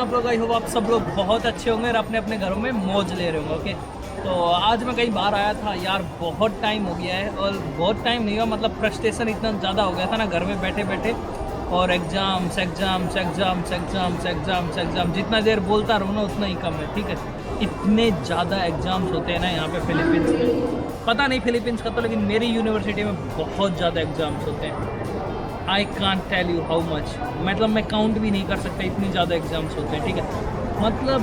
आप लोग? I hope आप सब लोग बहुत अच्छे होंगे और अपने अपने घरों में मौज ले रहे होंगे। ओके, तो आज मैं कहीं बाहर आया था यार, बहुत टाइम हो गया है। और बहुत टाइम नहीं हुआ, मतलब फ्रस्ट्रेशन इतना ज़्यादा हो गया था ना घर में बैठे बैठे। और exams exams exams exams exams exam, जितना देर बोलता रहूँ ना उतना ही कम है। ठीक है, इतने ज़्यादा एग्ज़ाम्स होते हैं ना यहाँ पे फिलीपींस में। पता नहीं फिलीपींस का तो, लेकिन मेरी यूनिवर्सिटी में बहुत ज़्यादा एग्ज़ाम्स होते हैं। I can't tell you how much, मतलब मैं काउंट भी नहीं कर सकता, इतने ज़्यादा एग्ज़ाम्स होते हैं। ठीक है, मतलब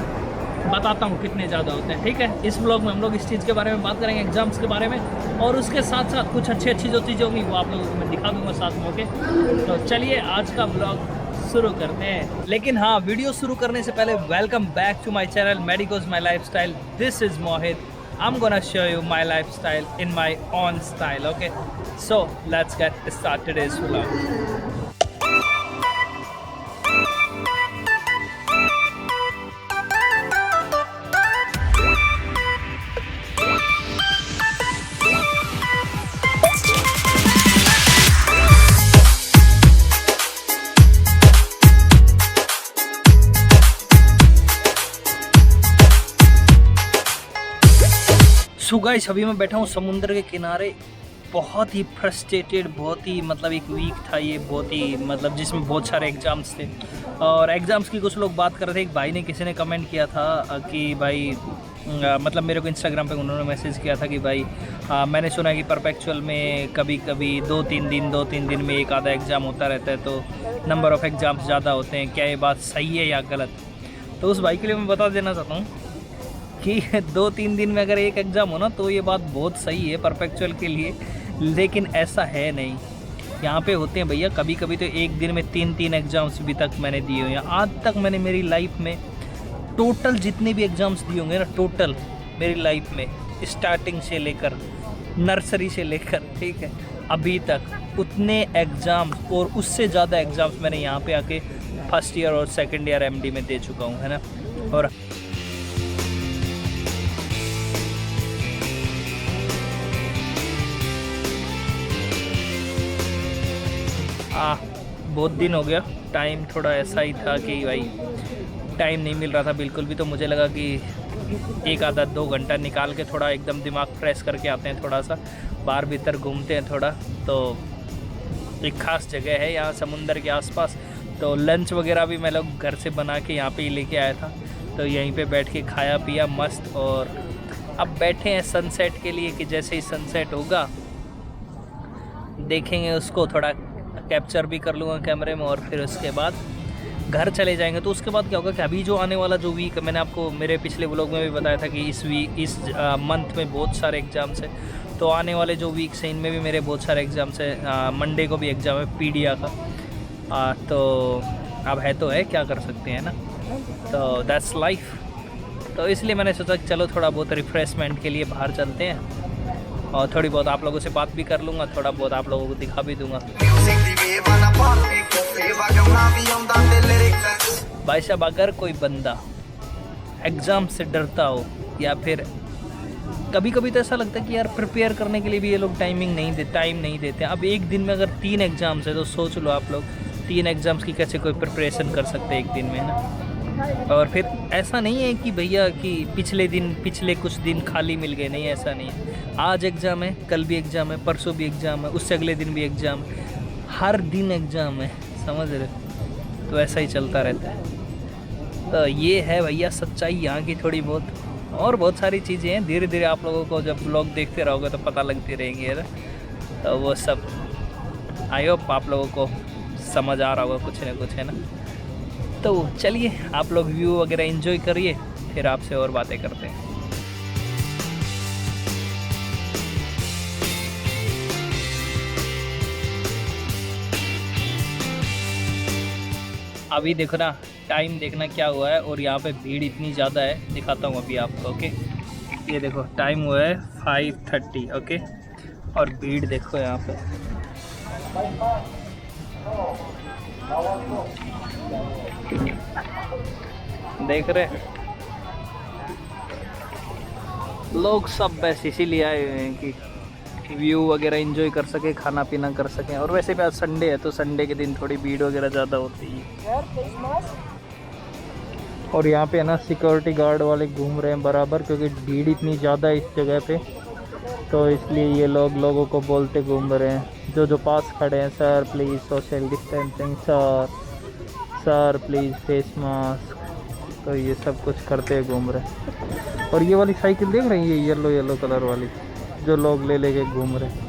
बताता हूँ कितने ज़्यादा होते हैं। ठीक है, इस ब्लॉग में हम लोग इस चीज़ के बारे में बात करेंगे, एग्ज़ाम्स के बारे में, और उसके साथ साथ कुछ अच्छी अच्छी जो चीज़ें होंगी वो आप लोगों को मैं दिखा दूँगा साथ में। ओके, तो चलिए आज का ब्लॉग शुरू करते हैं। लेकिन हाँ, वीडियो शुरू करने से पहले welcome back to my channel Medicos my lifestyle. This is Mohit. I'm gonna show you my lifestyle in my own style. Okay, so let's get started today's vlog. So guys, अभी मैं बैठा हूँ समुद्र के किनारे, बहुत ही फ्रस्ट्रेटेड, बहुत ही मतलब एक वीक था ये, बहुत ही मतलब जिसमें बहुत सारे एग्ज़ाम्स थे। और एग्ज़ाम्स की कुछ लोग बात कर रहे थे। एक भाई ने, किसी ने कमेंट किया था कि भाई मतलब मेरे को इंस्टाग्राम पे उन्होंने मैसेज किया था कि भाई मैंने सुना है कि परपेचुअल में कभी कभी 2-3 दिन में एक आधा एग्ज़ाम होता रहता है, तो नंबर ऑफ़ एग्ज़ाम्स ज़्यादा होते हैं। क्या ये बात सही है या गलत? तो उस भाई के लिए मैं बता देना चाहता हूँ कि 2-3 दिन में अगर एक एग्ज़ाम हो ना तो ये बात बहुत सही है परपेचुअल के लिए, लेकिन ऐसा है नहीं। यहाँ पे होते हैं भैया कभी कभी तो एक दिन में 3-3 एग्ज़ाम्स भी तक मैंने दिए हुए हैं। आज तक मैंने मेरी लाइफ में टोटल जितने भी एग्ज़ाम्स दिए होंगे ना, टोटल मेरी लाइफ में स्टार्टिंग से लेकर नर्सरी से लेकर, ठीक है, अभी तक उतने एग्ज़ाम्स और उससे ज़्यादा एग्ज़ाम्स मैंने यहाँ पे आके फर्स्ट ईयर और सेकेंड ईयर एमडी में दे चुका हूँ, है ना। और बहुत दिन हो गया। टाइम थोड़ा ऐसा ही था कि भाई टाइम नहीं मिल रहा था बिल्कुल भी, तो मुझे लगा कि एक आधा 2 घंटा निकाल के थोड़ा एकदम दिमाग फ्रेश करके आते हैं, थोड़ा सा बाहर भीतर घूमते हैं थोड़ा। तो एक ख़ास जगह है यहाँ समुंदर के आसपास, तो लंच वगैरह भी मैं लोग घर से बना के यहाँ पे ही लेके आया था। तो यहीं पे बैठ के खाया पिया मस्त, और अब बैठे हैं सनसेट के लिए कि जैसे ही सनसेट होगा देखेंगे उसको, थोड़ा कैप्चर भी कर लूँगा कैमरे में, और फिर उसके बाद घर चले जाएंगे। तो उसके बाद क्या होगा कि अभी जो आने वाला जो वीक, मैंने आपको मेरे पिछले व्लॉग में भी बताया था कि इस मंथ में बहुत सारे एग्ज़ाम्स हैं। तो आने वाले जो वीक्स हैं इनमें भी मेरे बहुत सारे एग्ज़ाम्स हैं। मंडे को भी एग्ज़ाम है पीडिया का। तो अब है तो है, क्या कर सकते हैं ना, तो दैट्स लाइफ। तो इसलिए मैंने सोचा कि चलो थोड़ा बहुत रिफ़्रेशमेंट के लिए बाहर चलते हैं, और थोड़ी बहुत आप लोगों से बात भी कर लूँगा, थोड़ा बहुत आप लोगों को दिखा भी दूँगा। भाई साहब, अगर कोई बंदा एग्ज़ाम से डरता हो, या फिर कभी कभी तो ऐसा लगता है कि यार प्रिपेयर करने के लिए भी ये लोग टाइम नहीं देते। अब एक दिन में अगर 3 एग्ज़ाम्स है तो सोच लो आप लोग 3 एग्ज़ाम्स की कैसे कोई प्रिपरेशन कर सकते हैं एक दिन में, है ना। और फिर ऐसा नहीं है कि भैया कि पिछले कुछ दिन खाली मिल गए, नहीं, ऐसा नहीं है। आज एग्ज़ाम है, कल भी एग्ज़ाम है, परसों भी एग्ज़ाम है, उससे अगले दिन भी एग्ज़ाम है, हर दिन एग्ज़ाम है, समझ रहे। तो ऐसा ही चलता रहता है। तो ये है भैया सच्चाई यहाँ की थोड़ी बहुत, और बहुत सारी चीज़ें हैं। धीरे धीरे आप लोगों को जब ब्लॉग देखते रहोगे तो पता लगती रहेंगी, है ना। तो वो सब आई होप आप लोगों को समझ आ रहा होगा कुछ ना कुछ, है ना। तो चलिए आप लोग व्यू वगैरह एंजॉय करिए, फिर आपसे और बातें करते हैं। अभी देखो ना, टाइम देखना क्या हुआ है, और यहाँ पे भीड़ इतनी ज़्यादा है, दिखाता हूँ अभी आपको। ओके, ये देखो टाइम हुआ है 5:30। ओके, और भीड़ देखो यहाँ पे, देख रहे लोग सब बस इसीलिए आए हुए हैं कि व्यू वगैरह एंजॉय कर सके, खाना पीना कर सकें। और वैसे भी आज संडे है, तो संडे के दिन थोड़ी भीड़ वगैरह ज़्यादा होती है। और यहाँ पे है ना सिक्योरिटी गार्ड वाले घूम रहे हैं बराबर, क्योंकि भीड़ इतनी ज़्यादा है इस जगह पे, तो इसलिए ये लोगों को बोलते घूम रहे हैं। जो पास खड़े हैं, sir please social distancing, sir please face mask, तो ये सब कुछ करते हुए घूम रहे हैं। और ये वाली साइकिल देख रही है, येलो कलर वाली, जो लोग ले लेके घूम रहे हैं।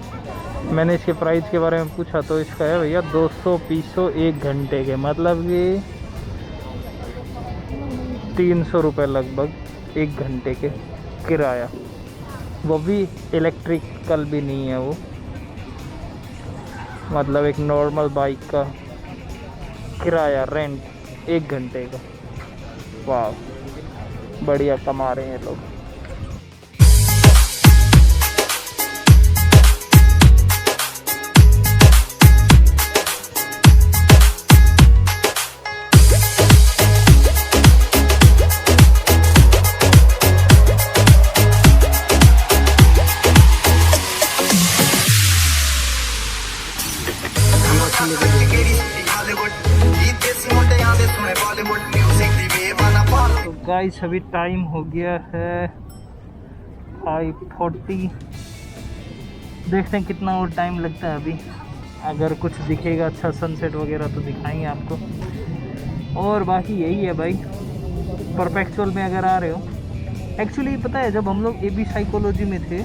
मैंने इसके प्राइस के बारे में पूछा तो इसका है भैया 200 पीसो 1 घंटे के, मतलब कि 300 रुपये लगभग 1 घंटे के किराया। वो भी इलेक्ट्रिकल भी नहीं है वो, मतलब एक नॉर्मल बाइक का किराया, रेंट 1 घंटे का। वाह, बढ़िया कमा रहे हैं लोग। तो गाइस अभी टाइम हो गया है 5:40। देखते हैं कितना और टाइम लगता है अभी। अगर कुछ दिखेगा अच्छा सनसेट वगैरह तो दिखाएंगे आपको। और बाकी यही है भाई, परफेक्चुअल में अगर आ रहे हो, एक्चुअली पता है जब हम लोग AB साइकोलॉजी में थे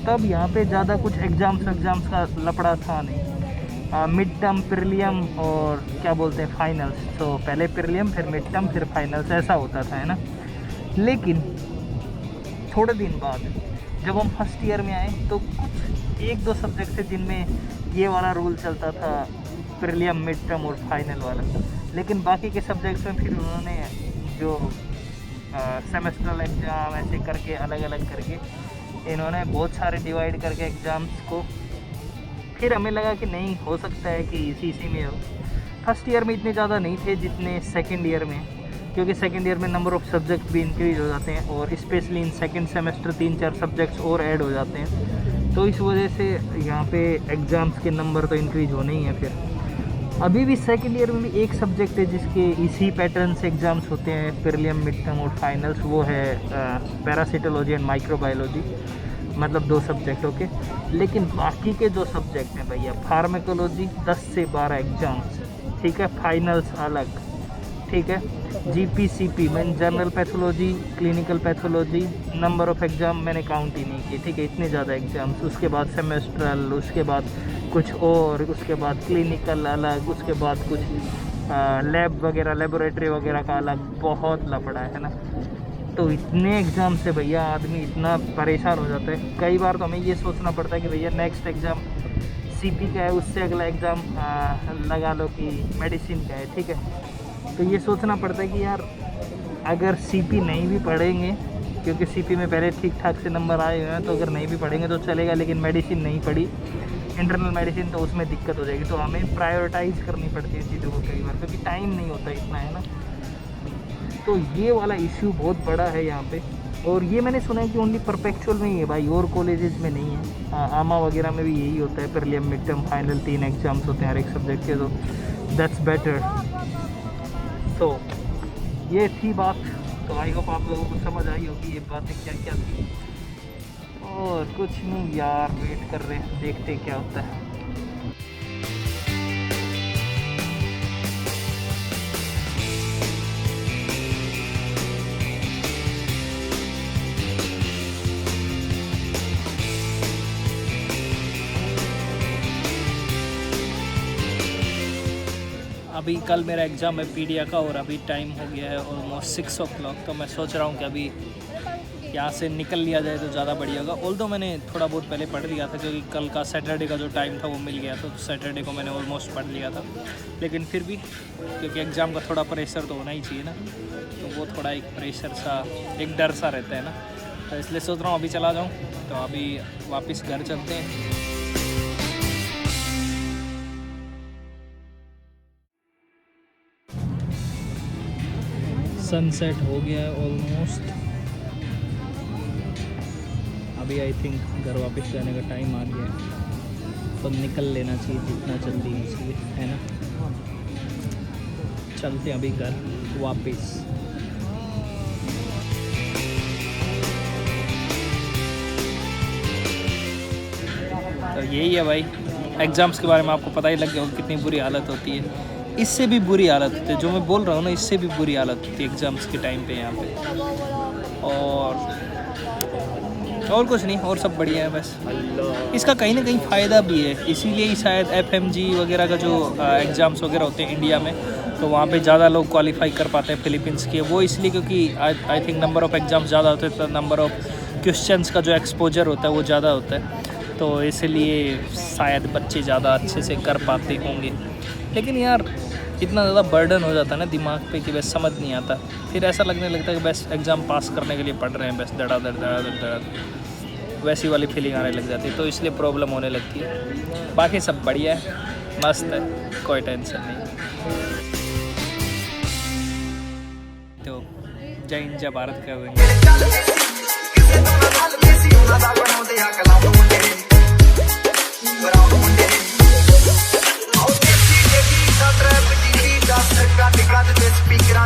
तब यहाँ पे ज़्यादा कुछ एग्ज़ाम्स का लपड़ा था नहीं। मिड टर्म, प्रीलियम और क्या बोलते हैं फाइनल्स, तो पहले प्रीलियम फिर मिड टर्म फिर फाइनल्स, ऐसा होता था, है ना। लेकिन थोड़े दिन बाद जब हम फर्स्ट ईयर में आए तो कुछ 1-2 सब्जेक्ट थे जिनमें ये वाला रूल चलता था, प्रीलियम, मिड टर्म और फाइनल वाला। लेकिन बाकी के सब्जेक्ट्स में फिर उन्होंने जो सेमेस्ट्रल एग्ज़ाम ऐसे करके अलग अलग करके इन्होंने बहुत सारे डिवाइड करके एग्ज़ाम्स को, फिर हमें लगा कि नहीं हो सकता है कि इसी में हो। फर्स्ट ईयर में इतने ज़्यादा नहीं थे जितने सेकंड ईयर में, क्योंकि सेकंड ईयर में नंबर ऑफ़ सब्जेक्ट भी इंक्रीज़ हो जाते हैं और specially in second semester 3-4 subjects और ऐड हो जाते हैं, तो इस वजह से यहाँ पे एग्ज़ाम्स के नंबर तो इंक्रीज़ होने ही हैं। फिर अभी भी सेकंड ईयर में भी एक सब्जेक्ट है जिसके इसी पैटर्न से एग्ज़ाम्स होते हैं, प्रीलियम, मिड टर्म और फाइनल्स, वो है पैरासिटोलॉजी एंड माइक्रोबायोलॉजी, मतलब 2 सब्जेक्ट। ओके, लेकिन बाकी के जो सब्जेक्ट हैं भैया, फार्मेकोलॉजी 10 से 12 एग्ज़ाम्स, ठीक है, फाइनल्स अलग, ठीक है। GPCP mean general pathology, clinical pathology, number of exam मैंने काउंट ही नहीं की, ठीक है, इतने ज़्यादा एग्ज़ाम्स। उसके बाद सेमेस्ट्रल, उसके बाद कुछ और, उसके बाद क्लिनिकल अलग, उसके बाद कुछ लैब वगैरह, लेबोरेटरी वगैरह का अलग, बहुत लफड़ा है ना। तो इतने एग्ज़ाम से भैया आदमी इतना परेशान हो जाता है। कई बार तो हमें ये सोचना पड़ता है कि भैया नेक्स्ट एग्ज़ाम CP का है, उससे अगला एग्ज़ाम लगा लो कि मेडिसिन का है, ठीक है। तो ये सोचना पड़ता है कि यार अगर CP नहीं भी पढ़ेंगे, क्योंकि CP में पहले ठीक ठाक से नंबर आए हुए हैं, तो अगर नहीं भी पढ़ेंगे तो चलेगा, लेकिन मेडिसिन नहीं पढ़ी, इंटरनल मेडिसिन, तो उसमें दिक्कत हो जाएगी। तो हमें प्रायोरिटाइज़ करनी पड़ती है चीज़ों को कई बार, क्योंकि टाइम नहीं होता इतना, है ना। तो ये वाला इश्यू बहुत बड़ा है यहाँ पे। और ये मैंने सुना है कि ओनली परफेक्चुअल में ही है भाई, और कॉलेजेस में नहीं है। आमा वगैरह में भी यही होता है, prelim, mid term, final, 3 exams होते हैं हर एक सब्जेक्ट के, तो दैट्स बेटर। तो ये थी बात, तो आई होप आप लोगों को समझ आई होगी ये बातें क्या क्या थी। और कुछ नहीं यार, वेट कर रहे हैं, देखते क्या होता है। अभी कल मेरा एग्ज़ाम है पीडिया का, और अभी टाइम हो गया है ऑलमोस्ट 6 o'clock। तो मैं सोच रहा हूँ कि अभी यहाँ से निकल लिया जाए तो ज़्यादा बढ़िया होगा। ऑल्दो मैंने थोड़ा बहुत पहले पढ़ लिया था, क्योंकि कल का सैटरडे का जो टाइम था वो मिल गया था, तो सैटरडे को मैंने ऑलमोस्ट पढ़ लिया था। लेकिन फिर भी क्योंकि एग्ज़ाम का थोड़ा प्रेशर तो होना ही चाहिए ना, तो वो थोड़ा एक प्रेशर सा, एक डर सा रहता है ना, तो इसलिए सोच रहा हूँ अभी चला जाऊँ। तो अभी वापस घर चलते हैं। सनसेट हो गया है ऑलमोस्ट। अभी आई थिंक घर वापस जाने का टाइम आ गया है, तो निकल लेना चाहिए जितना जल्दी हो सके, है ना। चलते हैं अभी घर वापस। यही है भाई, एग्ज़ाम्स के बारे में आपको पता ही लग गया होगा कितनी बुरी हालत होती है। इससे भी बुरी हालत होती है, जो मैं बोल रहा हूँ ना, इससे भी बुरी हालत होती है एग्ज़ाम्स के टाइम पे यहाँ पे। और कुछ नहीं, और सब बढ़िया है बस। इसका कहीं ना कहीं फ़ायदा भी है, इसीलिए ही शायद FMG वगैरह का जो एग्ज़ाम्स वगैरह होते हैं इंडिया में, तो वहाँ पे ज़्यादा लोग क्वालिफाई कर पाते हैं फिलीपींस के। वो इसलिए क्योंकि I think number of exams ज़्यादा होते हैं, तो नंबर ऑफ़ क्वेश्चंस का जो एक्सपोजर होता है वो ज़्यादा होता है, तो इसलिए शायद बच्चे ज़्यादा अच्छे से कर पाते होंगे। लेकिन यार इतना ज़्यादा बर्डन हो जाता है ना दिमाग पे कि बस समझ नहीं आता, फिर ऐसा लगने लगता है कि बस एग्ज़ाम पास करने के लिए पढ़ रहे हैं, बस धड़ाधड़ वैसी वाली फीलिंग आने लग जाती है, तो इसलिए प्रॉब्लम होने लगती है। बाकी सब बढ़िया है, मस्त है, कोई टेंशन नहीं। तो जय हिंद जय भारत कर देंगे। स्पीकर